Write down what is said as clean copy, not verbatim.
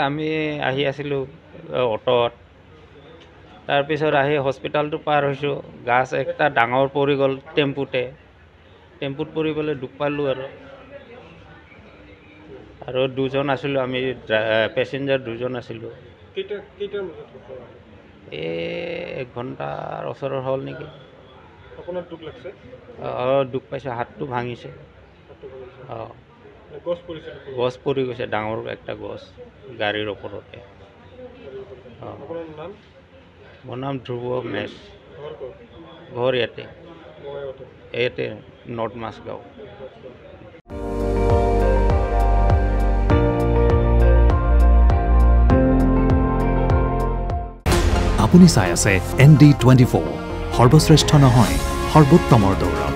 আমি আহি আছিলোঁ অটত তাৰপিছত আহি হস্পিটালটো পাৰ হৈছোঁ গাছ একটা ডাঙৰ পৰি গ'ল টেম্পুত পৰি পেলাই দুখ পালোঁ আৰু দুজন আছিলোঁ আমি পেচেঞ্জাৰ দুজন আছিলোঁ এক ঘণ্টাৰ ওচৰৰ হ'ল নেকি দুখ পাইছে হাতটো ভাঙিছে গছ পৰি গৈছে ডাঙৰ একটা গছ গাড়ীৰ ওপৰতে মোৰ নাম ধ্ৰুৱ মেচ ঘৰ ইয়াতে নৰ্থ মাছগাঁও আপুনি চাই আছে ND24 সৰ্বশ্ৰেষ্ঠ নহয় সৰ্বোত্তমৰ দৌৰ